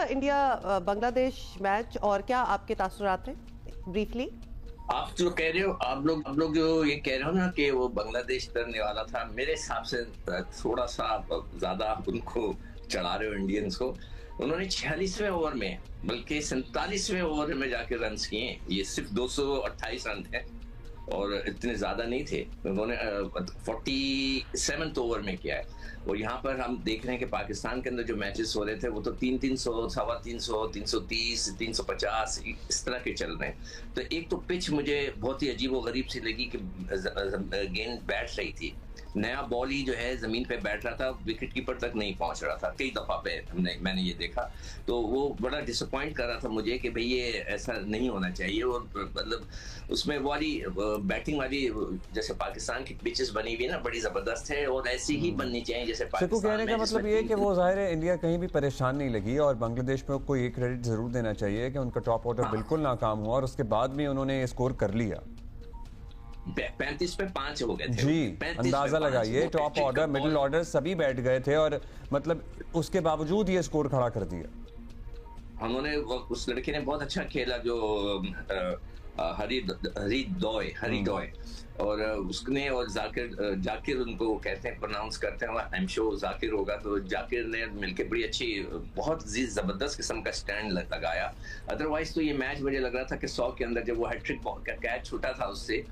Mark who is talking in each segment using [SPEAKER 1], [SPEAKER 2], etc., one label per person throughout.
[SPEAKER 1] India Bangladesh match और क्या आपके तासुरात हैं ब्रीफली?
[SPEAKER 2] आप जो कह रहे हो, आप लोग जो ये कह रहे हो ना कि वो बांग्लादेश करने वाला था, मेरे हिसाब से थोड़ा सा ज्यादा उनको चढ़ा रहे हो इंडियंस को। उन्होंने 46वें ओवर में बल्कि 47वें ओवर में जाके रन किए। ये सिर्फ 228 रन थे और इतने ज्यादा नहीं थे। उन्होंने 47th ओवर में किया है। और यहाँ पर हम देख रहे हैं कि पाकिस्तान के अंदर जो मैचेस हो रहे थे वो तो 300, 350, 330, 350 इस तरह के चल रहे हैं। तो एक तो पिच मुझे बहुत ही अजीब व गरीब सी लगी कि गेंद बैठ रही थी, नया बॉल ही जो है जमीन पे बैठ रहा था, विकेट कीपर तक नहीं पहुंच रहा था। कई दफा पे मैंने ये देखा, तो वो बड़ा डिसअपॉइंट कर रहा था मुझे कि भाई ये ऐसा नहीं होना चाहिए। और मतलब उसमें वाली बैटिंग वाली जैसे पाकिस्तान की पिचेस बनी हुई है ना, बड़ी जबरदस्त है और ऐसी ही बननी चाहिए जैसे पाकिस्तान।
[SPEAKER 3] कहने का मतलब ये है कि वो जाहिर है इंडिया कहीं भी परेशान नहीं लगी और बांग्लादेश में कोई एक क्रेडिट जरूर देना चाहिए कि उनका टॉप ऑर्डर बिल्कुल नाकाम हुआ और उसके बाद भी उन्होंने स्कोर कर लिया।
[SPEAKER 2] 35 पे 5 हो गए थे
[SPEAKER 3] जी, अंदाजा लगाइए, टॉप ऑर्डर मिडिल ऑर्डर सभी बैठ गए थे और मतलब उसके बावजूद ये स्कोर खड़ा कर दिया।
[SPEAKER 2] उन्होंने उस लड़के ने बहुत अच्छा खेला जो हरी डॉय और उसने और जाकिर उनको कहते हैं, प्रोनाउंस करते हैं, आई एम श्योर जाकिर होगा। तो जाकिर ने मिलके बड़ी अच्छी बहुत जबरदस्त किस्म का स्टैंड लगाया। अदरवाइज तो ये मैच मुझे लग रहा था कि 100 के अंदर जब वो हैट्रिक का कैच छूटा था उससे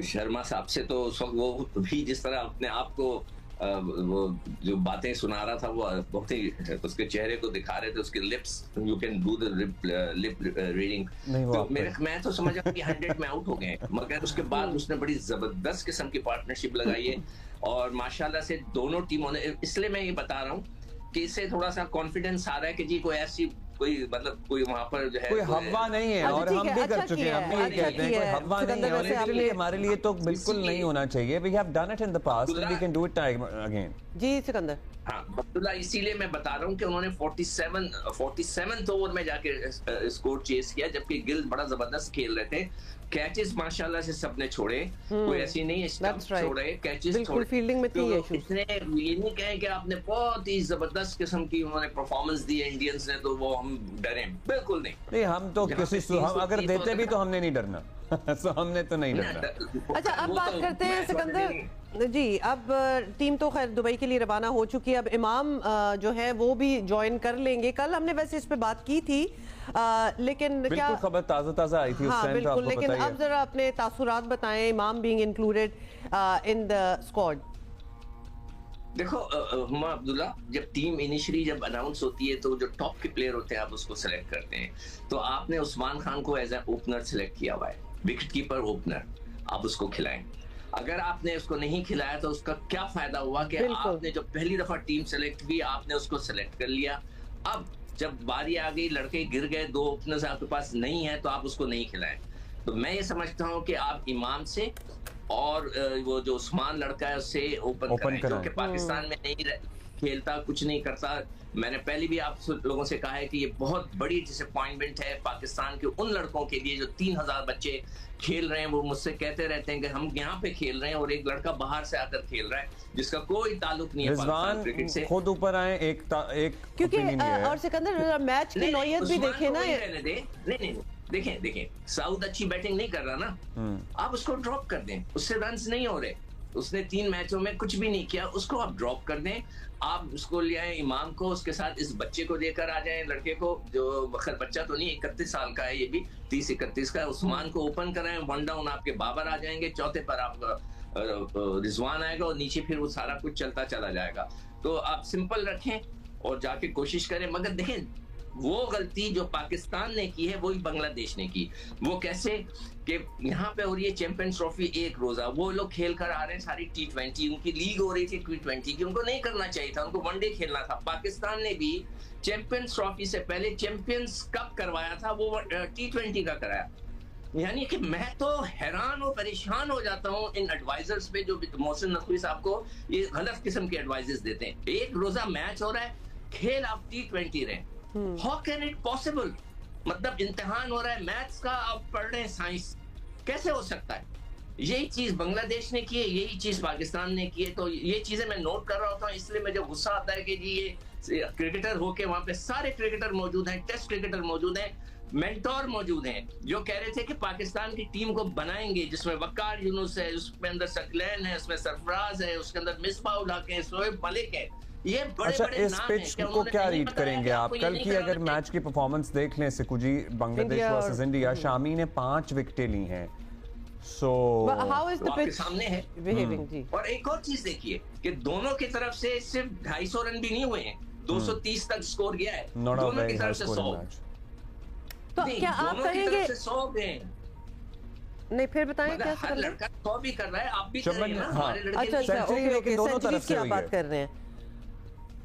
[SPEAKER 2] शर्मा साहब से, तो वो भी जिस तरह अपने आप को वो जो बातें सुना रहा था वो बहुत ही उसके चेहरे को दिखा रहे थे, उसके lips, you can do the lip reading. तो मैं तो समझा कि 100 में आउट हो गए, मगर उसके बाद उसने बड़ी जबरदस्त किस्म की पार्टनरशिप लगाई है और माशाल्लाह से दोनों टीमों ने। इसलिए मैं ये बता रहा हूँ कि इससे थोड़ा सा कॉन्फिडेंस आ रहा है कि जी कोई ऐसी कोई मतलब कोई वहां पर जो है
[SPEAKER 3] कोई हवा नहीं है। और हम भी कर चुके हैं, हम भी ये कहते हैं कोई हवा नहीं है और इसलिए हमारे लिए तो बिल्कुल नहीं होना चाहिए। We have done it in the past and we can do it again.
[SPEAKER 1] जी सिकंदर।
[SPEAKER 2] हाँ अब्दुल्ला, इसीलिए मैं बता रहा हूँ कि उन्होंने 47th ओवर में जाके स्कोर चेस किया, जबकि गिल बड़ा जबरदस्त खेल रहे थे। कैचेस माशाल्लाह से सबने छोड़े, कोई ऐसी नहीं छोड़े, कैचेस छोड़े।
[SPEAKER 1] फील्डिंग में थी
[SPEAKER 2] इसने ये नहीं कहे कि आपने बहुत ही जबरदस्त किस्म की उन्होंने परफॉर्मेंस दी है इंडियंस ने तो वो हम डरे, बिल्कुल नहीं।
[SPEAKER 3] हम तो किसी हम अगर देते भी तो हमने नहीं डरना सो हमने तो नहीं डरना।
[SPEAKER 1] अच्छा, अब बात करते हैं सिकंदर जी। अब टीम तो खैर दुबई के लिए रवाना हो चुकी है, अब इमाम जो है वो भी ज्वाइन कर लेंगे। कल हमने वैसे इस पे बात की थी लेकिन क्या
[SPEAKER 3] खबर ताजा आई थी उस टाइम,
[SPEAKER 1] बिल्कुल, लेकिन अब जरा अपने तासुरात बताएं, इमाम being included in the squad.
[SPEAKER 2] देखो हुमा अब्दुल्ला, जब टीम इनिशियली जब अनाउंस होती है तो जो टॉप के प्लेयर होते हैं आप उसको सेलेक्ट करते हैं। तो आपने उस्मान खान को एज ए ओपनर सेलेक्ट किया हुआ है, विकेट कीपर ओपनर, आप उसको खिलाएं। अगर आपने उसको नहीं खिलाया तो उसका क्या फायदा हुआ कि आपने जो पहली दफा टीम सेलेक्ट की आपने उसको सेलेक्ट कर लिया। अब जब बारी आ गई, लड़के गिर गए, 2 ओपनर्स आपके पास नहीं है तो आप उसको नहीं खिलाएं। तो मैं ये समझता हूं कि आप इमाम से और वो जो उस्मान लड़का है उससे ओपन कराएं, जो कि पाकिस्तान में नहीं खेलता, कुछ नहीं करता। मैंने पहले भी आप लोगों से कहा है कि ये बहुत बड़ी डिसअपॉइंटमेंट है पाकिस्तान के उन लड़कों के लिए जो 3000 बच्चे खेल रहे हैं। वो मुझसे कहते रहते हैं कि हम यहाँ पे खेल रहे हैं और एक लड़का बाहर से आकर खेल रहा है जिसका कोई ताल्लुक नहीं है पाकिस्तान क्रिकेट से।
[SPEAKER 3] खुद ऊपर आए एक
[SPEAKER 1] क्योंकि और सिकंदर मैच की नौयत भी देखे ना।
[SPEAKER 2] नहीं देखें साउथ अच्छी बैटिंग नहीं कर रहा ना, आप उसको ड्रॉप कर दें, उससे रन्स नहीं हो रहे। उसने 3 मैचों में कुछ भी नहीं किया, उसको आप ड्रॉप कर दें। आप उसको ले आए इमाम को, उसके साथ इस बच्चे को लेकर आ जाएं, लड़के को जो खैर बच्चा तो नहीं, 31 साल का है, ये भी 30-31 का है। उस्मान को ओपन कराएं, 1 डाउन आपके बाबर आ जाएंगे, चौथे पर आपका रिजवान आएगा और नीचे फिर वो सारा कुछ चलता चला जाएगा। तो आप सिंपल रखें और जाके कोशिश करें। मगर देखें वो गलती जो पाकिस्तान ने की है वही बांग्लादेश ने की। वो कैसे कि यहाँ पे हो रही है चैंपियंस ट्रॉफी एक रोजा, वो लोग खेल कर आ रहे हैं सारी T20, उनकी लीग हो रही थी T20 की, उनको नहीं करना चाहिए था, उनको वनडे खेलना था। पाकिस्तान ने भी चैंपियंस ट्रॉफी से पहले चैंपियंस कप करवाया था, वो T20 का कराया। यानी कि मैं तो हैरान और परेशान हो जाता हूँ इन एडवाइजर्स पे जो मोहसिन नकवी साहब को ये गलत किस्म के एडवाइजेस देते हैं। एक रोजा मैच हो रहा है, खेल आप T20 रहे, हाउ कैन इट पॉसिबल? मतलब इम्तिहान हो रहा है मैथ्स का, आप पढ़ रहे हैं साइंस, कैसे हो सकता है? यही चीज बांग्लादेश ने की है, यही चीज पाकिस्तान ने की है। तो ये चीजें मैं नोट कर रहा होता हूँ, इसलिए मुझे गुस्सा आता है कि जी ये क्रिकेटर होके वहां पे सारे क्रिकेटर मौजूद हैं, टेस्ट क्रिकेटर मौजूद हैं, मेंटोर मौजूद हैं, जो कह रहे थे कि पाकिस्तान की टीम को बनाएंगे जिसमें वकार यूनुस है, उसके अंदर सकलैन है, उसमें सरफराज है, उसके अंदर मिसबाह उल हक है, शोएब मलिक है। ये बड़े
[SPEAKER 3] अच्छा,
[SPEAKER 2] बड़े
[SPEAKER 3] इस
[SPEAKER 2] नाम
[SPEAKER 3] पिच
[SPEAKER 2] हैं।
[SPEAKER 3] को क्या रीड करेंगे आप? कल की अगर मैच की परफॉर्मेंस देख लें सिकू जी, बांग्लादेश वर्सेस इंडिया, शामी ने 5 विकेटें ली हैं। सो
[SPEAKER 1] हाउ इज द
[SPEAKER 2] आपके
[SPEAKER 1] पिच
[SPEAKER 2] सामने है
[SPEAKER 1] बिहेविंग जी?
[SPEAKER 2] और एक और चीज देखिए कि दोनों की तरफ से सिर्फ 250 रन भी नहीं हुए हैं, 230 तक स्कोर गया है,
[SPEAKER 3] नॉट अ
[SPEAKER 2] दोनों
[SPEAKER 3] वेरी
[SPEAKER 2] की
[SPEAKER 3] हाई
[SPEAKER 2] तरफ से 100।
[SPEAKER 3] Scoring match.
[SPEAKER 1] तो
[SPEAKER 2] नहीं,
[SPEAKER 1] क्या आप
[SPEAKER 2] दोनों की
[SPEAKER 1] कहेंगे,
[SPEAKER 2] तरफ से 100 गए हैं।
[SPEAKER 1] नहीं फिर बताएं
[SPEAKER 2] मतलब
[SPEAKER 1] क्या
[SPEAKER 2] हर
[SPEAKER 1] करना?
[SPEAKER 2] लड़का 100 भी कर रहा है, आप भी
[SPEAKER 3] शोभन,
[SPEAKER 2] करेंगे ना,
[SPEAKER 3] हाँ।
[SPEAKER 2] हमारे लड़के
[SPEAKER 1] अच्छा
[SPEAKER 2] नहीं।
[SPEAKER 1] अच्छा,
[SPEAKER 3] सेंचुरी
[SPEAKER 1] ओके
[SPEAKER 3] लेकिन
[SPEAKER 1] ओके,
[SPEAKER 3] दोनों तरफ
[SPEAKER 1] सेंचुरीज
[SPEAKER 3] से
[SPEAKER 1] की आप
[SPEAKER 3] हुई
[SPEAKER 1] बात
[SPEAKER 3] है।
[SPEAKER 1] कर रहे हैं।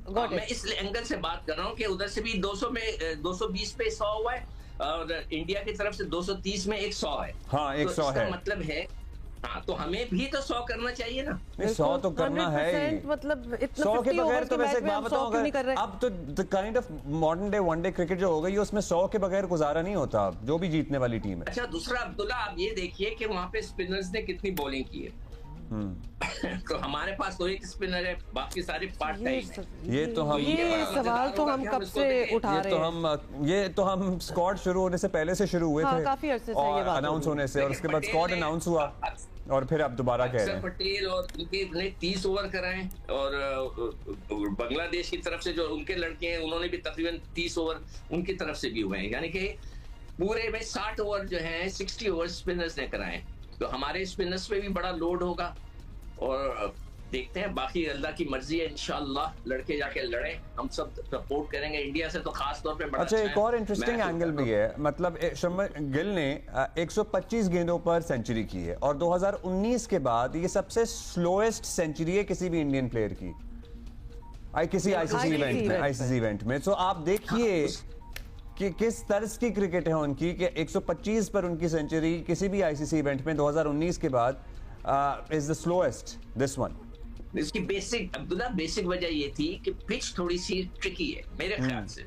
[SPEAKER 1] Got
[SPEAKER 2] मैं
[SPEAKER 1] it.
[SPEAKER 2] इस एंगल से बात कर रहा हूँ कि उधर से भी 200 में 220 पे 100 हुआ है और इंडिया की तरफ से 230 में एक 100 है।
[SPEAKER 3] हाँ, एक 100
[SPEAKER 2] इसका
[SPEAKER 3] है।
[SPEAKER 2] मतलब है, हाँ, तो हमें भी तो 100 करना चाहिए ना।
[SPEAKER 3] नहीं, 100 तो करना है ही।
[SPEAKER 1] 100% मतलब इतना
[SPEAKER 3] 100 के
[SPEAKER 1] 50
[SPEAKER 3] बगैर
[SPEAKER 1] ओवर्स
[SPEAKER 3] तो
[SPEAKER 1] के
[SPEAKER 3] वैसे
[SPEAKER 1] मैच में
[SPEAKER 3] एक
[SPEAKER 1] हम
[SPEAKER 3] बात
[SPEAKER 1] 100
[SPEAKER 3] बताऊं,
[SPEAKER 1] क्यों नहीं कर रहे?
[SPEAKER 3] अब तो the kind of modern day one day cricket जो हो गई है उसमें 100 के बगैर गुजारा नहीं होता, जो भी जीतने वाली टीम है।
[SPEAKER 2] अच्छा, दूसरा अब्दुल्ला, आप ये देखिए कि वहां पे स्पिनर्स ने कितनी बॉलिंग की है। तो हमारे पास तो एक स्पिनर है, बाकी सारे पार्ट टाइम है।
[SPEAKER 3] ये तो हम
[SPEAKER 1] ये सवाल तो हम कब से उठा रहे हैं।
[SPEAKER 3] ये तो हम स्क्वाड शुरू होने से पहले से शुरू हुए
[SPEAKER 1] हाँ,
[SPEAKER 3] थे,
[SPEAKER 1] काफी अरसे से ये
[SPEAKER 3] और
[SPEAKER 1] बात
[SPEAKER 3] अनाउंस
[SPEAKER 1] हो
[SPEAKER 3] होने से, और उसके बाद
[SPEAKER 2] पटेल
[SPEAKER 3] स्क्वाड
[SPEAKER 2] ने-
[SPEAKER 3] अनाउंस हुआ और फिर आप दोबारा कह रहे
[SPEAKER 2] अक्षर
[SPEAKER 3] हैं।
[SPEAKER 2] पटेल और उनके 30 ओवर कराए और बांग्लादेश की तरफ से जो उनके लड़के हैं उन्होंने भी तकरीबन 30 ओवर उनकी तरफ से भी हुए हैं, यानी कि पूरे में 60 ओवर जो है 60 ओवर स्पिनर्स ने कराए। तो हमारे स्पिनर्स पे भी बड़ा लोड होगा और देखते हैं, बाकी अल्लाह की मर्जी है, इंशाल्लाह लड़के जाके लड़े, हम सब सपोर्ट करेंगे इंडिया से तो खास तौर पे बड़ा
[SPEAKER 3] अच्छा, एक और इंटरेस्टिंग
[SPEAKER 2] मैच
[SPEAKER 3] एंगल
[SPEAKER 2] होगा।
[SPEAKER 3] भी है, मतलब शुभमन गिल ने 125 गेंदों पर सेंचुरी की है और 2019 के बाद ये सबसे स्लोएस्ट सेंचुरी है किसी भी इंडियन प्लेयर की, किसी आईसीसी इवेंट में। तो आप देखिए कि किस तर्ज की क्रिकेट है उनकी कि 125 पर उनकी सेंचुरी किसी भी आईसीसी इवेंट में 2019 के बाद is the slowest this one.
[SPEAKER 2] इसकी बेसिक अब्दुल्ला बेसिक वजह ये थी कि पिच थोड़ी सी ट्रिकी है मेरे ख्याल से।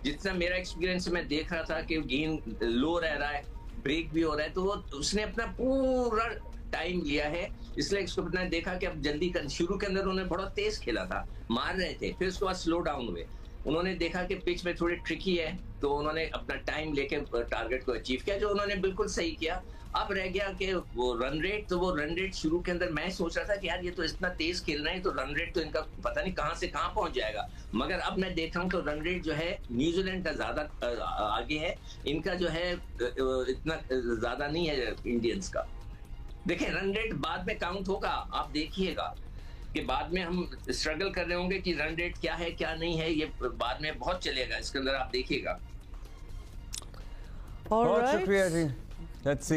[SPEAKER 2] जितना मेरा एक्सपीरियंस मैं देख रहा था कि गेंद लो रह रहा है, ब्रेक भी हो रहा है, तो वो उसने अपना पूरा टाइम लिया है, इसलिए इसको अपना देखा कि अब जल्दी कर। शुरू के अंदर उन्होंने बड़ा तेज खेला था, मार रहे थे, फिर उसके बाद स्लो डाउन हुए। उन्होंने देखा कि पिच में थोड़ी ट्रिकी है, तो उन्होंने अपना टाइम लेके टारगेट को अचीव किया, जो उन्होंने बिल्कुल सही किया। अब रह गया कि वो रन रेट, तो वो रन रेट शुरू के अंदर मैं सोच रहा था कि यार ये तो इतना तेज खेल रहे हैं तो रन रेट तो इनका पता नहीं कहां से कहां पहुंच जाएगा, मगर अब मैं देख रहा हूं तो रन रेट जो है न्यूजीलैंड का ज्यादा आगे है, इनका जो है इतना ज्यादा नहीं है इंडियंस का। देखें, रन रेट बाद में काउंट होगा, आप देखिएगा कि बाद में हम स्ट्रगल कर रहे होंगे कि रन रेट क्या है क्या नहीं है, ये बाद में बहुत चलेगा, इसके अंदर आप देखिएगा।
[SPEAKER 3] बहुत शुक्रिया जी। Let's see.